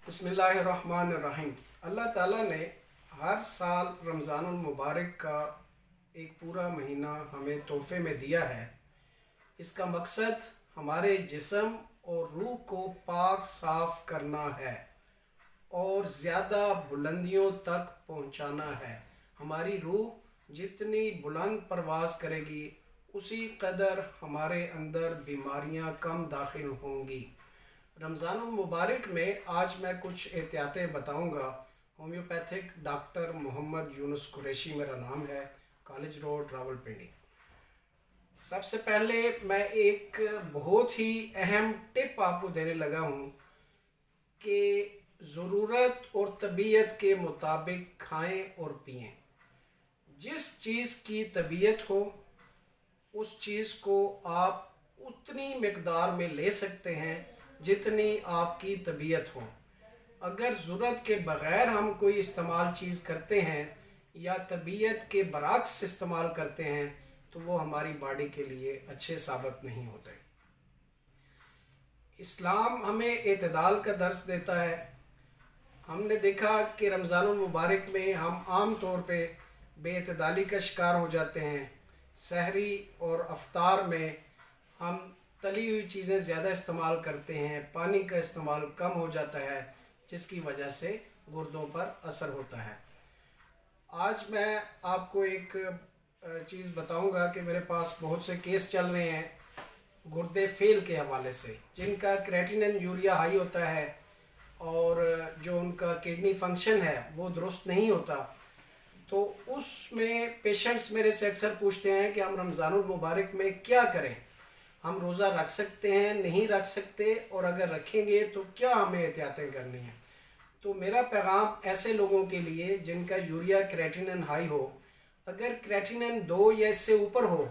बिस्मिल्लाहिर्रहमानिर्रहीम। अल्लाह ताला ने हर साल रमज़ानुल मुबारक का एक पूरा महीना हमें तोहफे में दिया है। इसका मकसद हमारे जिस्म और रूह को पाक साफ करना है और ज़्यादा बुलंदियों तक पहुंचाना है। हमारी रूह जितनी बुलंद परवाज़ करेगी उसी कदर हमारे अंदर बीमारियां कम दाखिल होंगी। रमज़ानुल मुबारक में आज मैं कुछ एहतियातें बताऊंगा। होम्योपैथिक डॉक्टर मोहम्मद यूनुस कुरैशी मेरा नाम है, कॉलेज रोड रावलपिंडी। सबसे पहले मैं एक बहुत ही अहम टिप आपको देने लगा हूं कि ज़रूरत और तबीयत के मुताबिक खाएं और पिएं। जिस चीज़ की तबीयत हो उस चीज़ को आप उतनी मिकदार में ले सकते हैं जितनी आपकी तबीयत हो। अगर ज़रूरत के बग़ैर हम कोई इस्तेमाल चीज़ करते हैं या तबीयत के बरअक्स इस्तेमाल करते हैं तो वो हमारी बॉडी के लिए अच्छे साबित नहीं होते। इस्लाम हमें एतदाल का दर्स देता है। हमने देखा कि रमज़ानुल मुबारक में हम आम तौर पे बेएतदाली का शिकार हो जाते हैं। सहरी और अफ्तार में हम तली हुई चीज़ें ज़्यादा इस्तेमाल करते हैं, पानी का इस्तेमाल कम हो जाता है, जिसकी वजह से गुर्दों पर असर होता है। आज मैं आपको एक चीज़ बताऊंगा कि मेरे पास बहुत से केस चल रहे हैं गुर्दे फेल के हवाले से, जिनका क्रेटिनिन यूरिया हाई होता है और जो उनका किडनी फंक्शन है वो दुरुस्त नहीं होता। तो उसमें पेशेंट्स मेरे से अक्सर पूछते हैं कि हम रमज़ानुल मुबारक में क्या करें, हम रोज़ा रख सकते हैं, नहीं रख सकते, और अगर रखेंगे तो क्या हमें एहतियातें करनी है। तो मेरा पैगाम ऐसे लोगों के लिए जिनका यूरिया क्रेटिनिन हाई हो, अगर क्रेटिनिन 2 या इससे ऊपर हो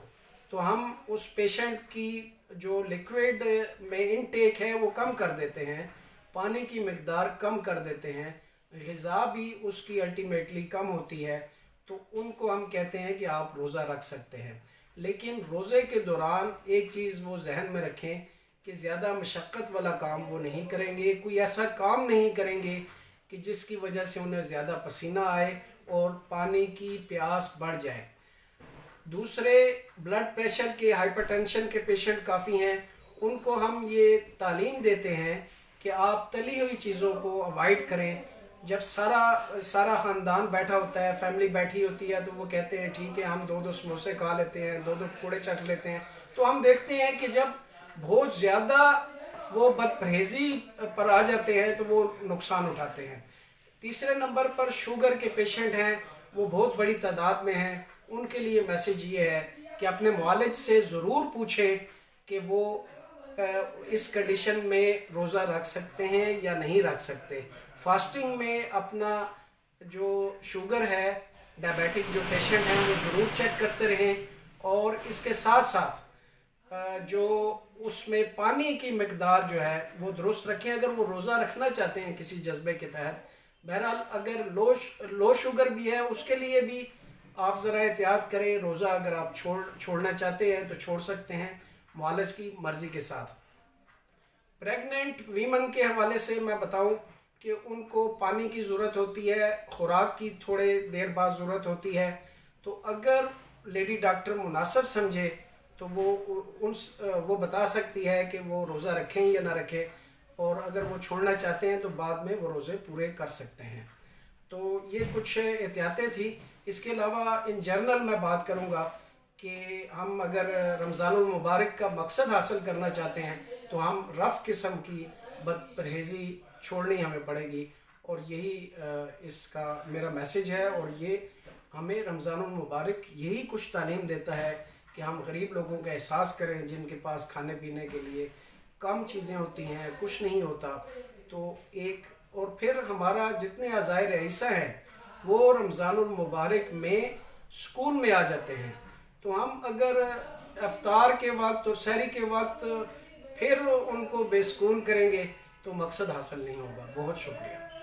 तो हम उस पेशेंट की जो लिक्विड में इनटेक है वो कम कर देते हैं, पानी की मिकदार कम कर देते हैं, ग़िज़ा भी उसकी अल्टीमेटली कम होती है। तो उनको हम कहते हैं कि आप रोज़ा रख सकते हैं। लेकिन रोज़े के दौरान एक चीज़ वो जहन में रखें कि ज़्यादा मशक्क़त वाला काम वो नहीं करेंगे, कोई ऐसा काम नहीं करेंगे कि जिसकी वजह से उन्हें ज़्यादा पसीना आए और पानी की प्यास बढ़ जाए। दूसरे, ब्लड प्रेशर के, हाइपरटेंशन के पेशेंट काफ़ी हैं, उनको हम ये तालीम देते हैं कि आप तली हुई चीज़ों को अवॉइड करें। जब सारा ख़ानदान बैठा होता है, फैमिली बैठी होती है, तो वो कहते हैं ठीक है हम 2-2 समोसे खा लेते हैं, 2-2 पकौड़े चख लेते हैं। तो हम देखते हैं कि जब बहुत ज़्यादा वो बदपरहेज़ी पर आ जाते हैं तो वो नुकसान उठाते हैं। तीसरे नंबर पर शुगर के पेशेंट हैं, वो बहुत बड़ी तादाद में हैं। उनके लिए मैसेज ये है कि अपने मुआलिज से ज़रूर पूछें कि वो इस कंडीशन में रोज़ा रख सकते हैं या नहीं रख सकते। फास्टिंग में अपना जो शुगर है, डायबिटिक जो पेशेंट हैं वो ज़रूर चेक करते रहें, और इसके साथ साथ जो उसमें पानी की मिकदार जो है वो दुरुस्त रखें अगर वो रोज़ा रखना चाहते हैं किसी जज्बे के तहत। बहरहाल अगर लो शुगर भी है उसके लिए भी आप ज़रा एहतियात करें। रोज़ा अगर आप छोड़ना चाहते हैं तो छोड़ सकते हैं मुआलिज की मर्ज़ी के साथ। प्रेग्नेंट वीमन के हवाले से मैं बताऊं कि उनको पानी की ज़रूरत होती है, खुराक की थोड़े देर बाद ज़रूरत होती है। तो अगर लेडी डॉक्टर मुनासिब समझे तो वो बता सकती है कि वो रोज़ा रखें या ना रखें, और अगर वो छोड़ना चाहते हैं तो बाद में वो रोज़े पूरे कर सकते हैं। तो ये कुछ एहतियातें थी। इसके अलावा इन जनरल मैं बात करूँगा कि हम अगर रमज़ानुल मुबारक का मकसद हासिल करना चाहते हैं तो हम रफ़ किस्म की बदपरहेज़ी छोड़नी हमें पड़ेगी, और यही इसका मेरा मैसेज है। और ये हमें रमज़ानुल मुबारक यही कुछ तालीम देता है कि हम गरीब लोगों का एहसास करें जिनके पास खाने पीने के लिए कम चीज़ें होती हैं, कुछ नहीं होता। तो और फिर हमारा जितने अज़ाए रईसा हैं वो रमज़ानुल मुबारक में सुकून में आ जाते हैं। तो हम अगर अफ्तार के वक्त और सहरी के वक्त फिर उनको बेसुकून करेंगे तो मकसद हासिल नहीं होगा। बहुत शुक्रिया।